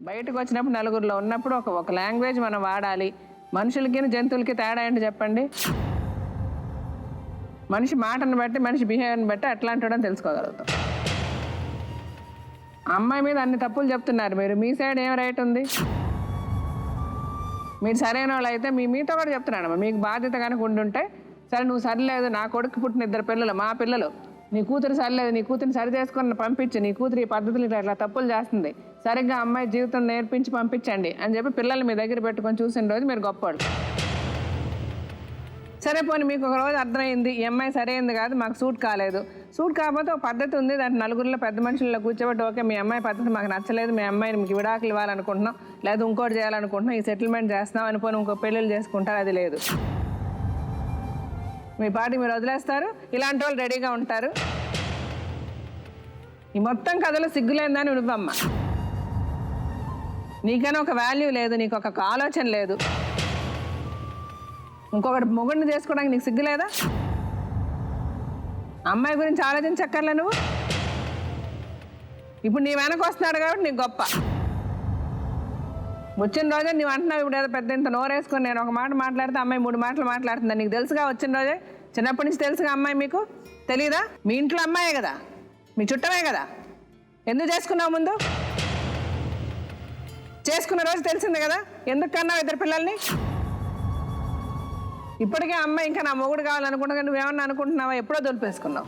బయటకు వచ్చినప్పుడు నలుగురిలో ఉన్నప్పుడు ఒక లాంగ్వేజ్ మనం వాడాలి. మనుషులకి జంతువులకి తేడా ఏంటి చెప్పండి? మనిషి మాటను బట్టి మనిషి బిహేవియర్ని బట్టి అట్లాంటి తెలుసుకోగలుగుతాం. అమ్మాయి మీద అన్ని తప్పులు చెప్తున్నారు మీరు, మీ సైడ్ ఏం రైట్ ఉంది? మీరు సరైన వాళ్ళు అయితే మీతో కూడా చెప్తున్నాను, మీకు బాధ్యత కనుక ఉండుంటే సరే నువ్వు సరిలేదు, నా కొడుకు పుట్టిన 2 పిల్లలు మా పిల్లలు, నీ కూతురు సరిలేదు, నీ కూతురిని సరి చేసుకుని పంపించి, నీ కూతురు ఈ పద్ధతులు ఇట్లా తప్పులు చేస్తుంది, సరిగ్గా అమ్మాయి జీవితం నేర్పించి పంపించండి అని చెప్పి పిల్లల్ని మీ దగ్గర పెట్టుకొని చూసిన రోజు మీరు గొప్పవాళ్ళు. సరే పోనీ మీకు ఒక రోజు అర్థమైంది ఈ అమ్మాయి సరైంది కాదు, మాకు సూట్ కాలేదు. సూట్ కాకపోతే ఒక పద్ధతి ఉంది, దాంట్లో నలుగురిలో పెద్ద మనుషుల్లో కూర్చోబెట్టి ఓకే మీ అమ్మాయి పద్ధతి మాకు నచ్చలేదు, మీ అమ్మాయిని మీకు విడాకులు ఇవ్వాలనుకుంటున్నాం, లేదా ఇంకోటి చేయాలనుకుంటున్నాం, ఈ సెటిల్మెంట్ చేస్తున్నాం అని పోనీ ఇంకో పెళ్ళిళ్ళు చేసుకుంటారు, అది లేదు. మీ పార్టీ మీరు వదిలేస్తారు, ఇలాంటి వాళ్ళు రెడీగా ఉంటారు. ఈ మొత్తం కథలో సిగ్గులేందని నువ్వమ్మ, నీకైనా ఒక వాల్యూ లేదు, నీకు ఒక ఆలోచన లేదు, ఇంకొకటి మొగుడిని చేసుకోవడానికి నీకు సిగ్గు లేదా? అమ్మాయి గురించి ఆలోచించక్కర్లే నువ్వు. ఇప్పుడు నీ వెనక వస్తున్నాడు కాబట్టి నీకు గొప్ప. వచ్చిన రోజే నువ్వు అంటున్నావు, ఇప్పుడు ఏదో పెద్ద ఇంత నోరేసుకొని నేను ఒక మాట మాట్లాడితే అమ్మాయి 3 మాటలు మాట్లాడుతుందా? నీకు తెలుసుగా వచ్చిన రోజే, చిన్నప్పటి నుంచి తెలుసుగా అమ్మాయి, మీకు తెలీదా? మీ ఇంట్లో అమ్మాయే కదా, మీ చుట్టమే కదా, ఎందుకు చేసుకున్నావు? ముందు చేసుకున్న రోజు తెలిసింది కదా, ఎందుకు కన్నావు 2 పిల్లల్ని? ఇప్పటికే అమ్మాయి ఇంకా నా మొగుడు కావాలనుకుంటున్నా, నువ్వేమన్నా అనుకుంటున్నావా? ఎప్పుడో దొలిపేసుకున్నావు.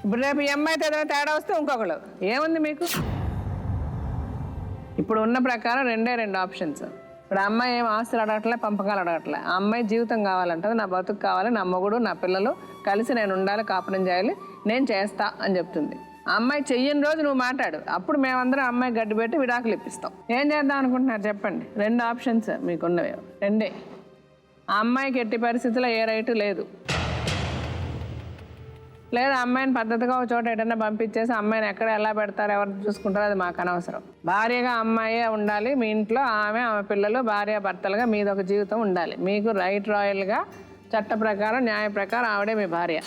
ఇప్పుడు రేపు ఈ అమ్మాయితో ఏదైనా తేడా వస్తే ఇంకొకళ్ళు ఏముంది మీకు? ఇప్పుడు ఉన్న ప్రకారం 2 ఆప్షన్స్. ఇప్పుడు అమ్మాయి ఏం ఆస్తులు అడగట్లే, పంపకాలు అడగట్లే, ఆ అమ్మాయి జీవితం కావాలంటది, నా బతుకు కావాలి, నా మొగుడు నా పిల్లలు కలిసి నేను ఉండాలి, కాపురం చేయాలి, నేను చేస్తా అని చెప్తుంది. ఆ అమ్మాయి చెయ్యని రోజు నువ్వు మాట్లాడు, అప్పుడు మేమందరం అమ్మాయి గడ్డి పెట్టి విడాకులు ఇప్పిస్తాం. ఏం చేద్దాం అనుకుంటున్నారు చెప్పండి? 2 ఆప్షన్స్ మీకున్నవి, 2. ఆ అమ్మాయికి ఎట్టి పరిస్థితుల్లో ఏ రైటు లేదు, లేదా అమ్మాయిని పద్ధతిగా ఒక చోట ఎటన్నా పంపించేసి అమ్మాయిని ఎక్కడ ఎలా పెడతారు, ఎవరు చూసుకుంటారో అది మాకు అనవసరం. భార్యగా అమ్మాయే ఉండాలి మీ ఇంట్లో, ఆమె పిల్లలు భార్య భర్తలుగా మీదొక జీవితం ఉండాలి. మీకు రైట్ రాయల్గా చట్ట ప్రకారం న్యాయ ప్రకారం ఆవిడే మీ భార్య.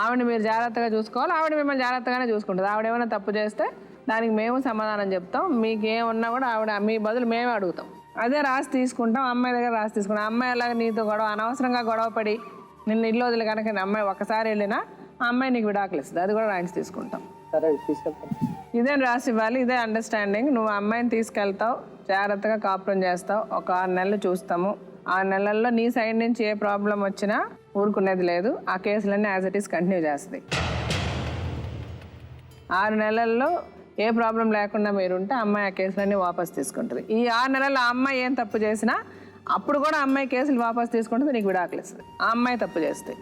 ఆవిడని మీరు జాగ్రత్తగా చూసుకోవాలి, ఆవిడ మిమ్మల్ని జాగ్రత్తగానే చూసుకుంటుంది. ఆవిడ ఏమైనా తప్పు చేస్తే దానికి మేము సమాధానం చెప్తాం, మీకు ఏమున్నా కూడా ఆవిడ మీ బదులు మేమే అడుగుతాం. అదే రాసి తీసుకుంటాం, అమ్మాయి దగ్గర రాసి తీసుకుంటాం. అమ్మాయి అలాగే నీతో గొడవ అనవసరంగా గొడవపడి నిన్ను ఇల్లు వదిలి కనుక అమ్మాయి ఒక్కసారి వెళ్ళినా ఆ అమ్మాయి నీకు విడాకులు ఇస్తుంది, అది కూడా రాయించి తీసుకుంటాం. ఇదే రాసి ఇవ్వాలి, ఇదే అండర్స్టాండింగ్. నువ్వు అమ్మాయిని తీసుకెళ్తావు, జాగ్రత్తగా కాపురం చేస్తావు, ఒక 6 నెలలు చూస్తాము. 6 నెలల్లో నీ సైడ్ నుంచి ఏ ప్రాబ్లం వచ్చినా ఊరుకునేది లేదు, ఆ కేసులన్నీ యాజ్ ఇట్ ఈస్ కంటిన్యూ చేస్తుంది. 6 నెలల్లో ఏ ప్రాబ్లం లేకుండా మీరుంటే అమ్మాయి ఆ కేసులన్నీ వాపస్ తీసుకుంటుంది. ఈ 6 నెలల్లో ఆ అమ్మాయి ఏం తప్పు చేసినా అప్పుడు కూడా అమ్మాయి కేసులు వాపస్ తీసుకుంటుంది, నీకు విడాకులు ఇస్తుంది. ఆ అమ్మాయి తప్పు చేస్తే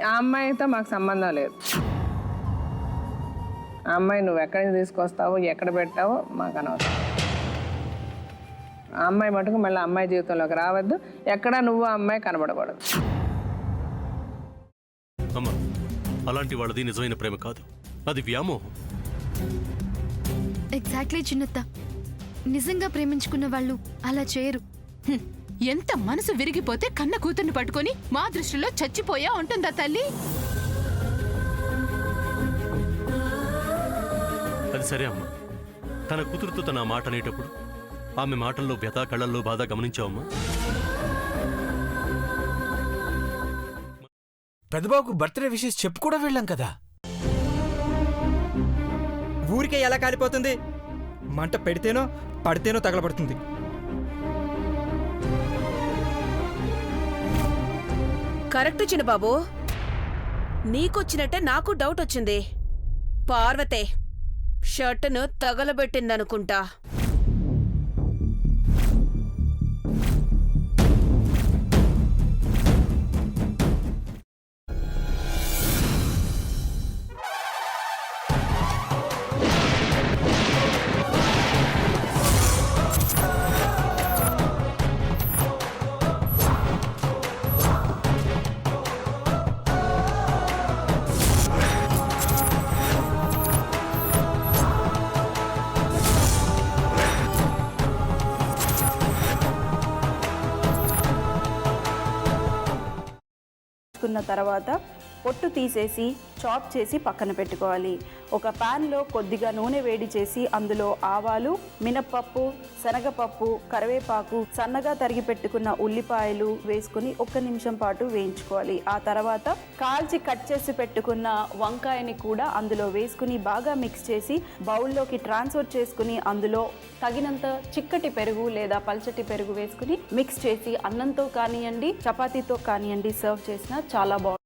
ఆ అమ్మాయితో మాకు సంబంధం లేదు. ఆ అమ్మాయి నువ్వు ఎక్కడి నుంచి తీసుకొస్తావో ఎక్కడ పెట్టావో మాకు అనవసరం. ఆ అమ్మాయి మటుకు మళ్ళీ అమ్మాయి జీవితంలోకి రావద్దు, ఎక్కడ నువ్వు ఆ అమ్మాయి కనబడకూడదు. అమ్మా, అలాంటి వాళ్ళది నిజమైన ప్రేమ కాదు, అది వ్యామోహం. ఎగ్జాక్ట్లీ చిన్నత్త, నిజంగా ప్రేమించుకున్న వాళ్ళు అలా చేయరు. ఎంత మనసు విరిగిపోతే కన్న కూతుర్ని పట్టుకొని మా దృష్టిలో చచ్చిపోయా ఉంటుందా తల్లి? అది సరే అమ్మా, తన కూతురుతో తన మాట అనేటప్పుడు ఆమె మాటల్లో వ్యథ, కళ్ళల్లో బాధ గమనించావమ్మా? పెద్దబాబుకు బర్త్డే విషెస్ చెప్పు కూడా వెళ్ళాం కదా. ఊరికే ఎలా కాలిపోతుంది? మంట పెడితేనో పడితేనో తగలబడుతుంది. కరెక్ట్ చిన్నబాబు, నీకొచ్చినట్టే నాకు డౌట్ వచ్చింది. పార్వతే షర్టును తగలబెట్టిందనుకుంటా. తర్వాత పొట్టు తీసేసి చాప్ చేసి పక్కన పెట్టుకోవాలి. ఒక ప్యాన్లో కొద్దిగా నూనె వేడి చేసి అందులో ఆవాలు, మినప్పప్పు, శనగపప్పు, కరివేపాకు, సన్నగా తరిగి పెట్టుకున్న ఉల్లిపాయలు వేసుకుని 1 నిమిషం పాటు వేయించుకోవాలి. ఆ తర్వాత కాల్చి కట్ చేసి పెట్టుకున్న వంకాయని కూడా అందులో వేసుకుని బాగా మిక్స్ చేసి బౌల్లోకి ట్రాన్స్ఫర్ చేసుకుని అందులో తగినంత చిక్కటి పెరుగు లేదా పల్చటి పెరుగు వేసుకుని మిక్స్ చేసి అన్నంతో కానివ్వండి, చపాతీతో కానివ్వండి సర్వ్ చేసినా చాలా బాగుంటుంది.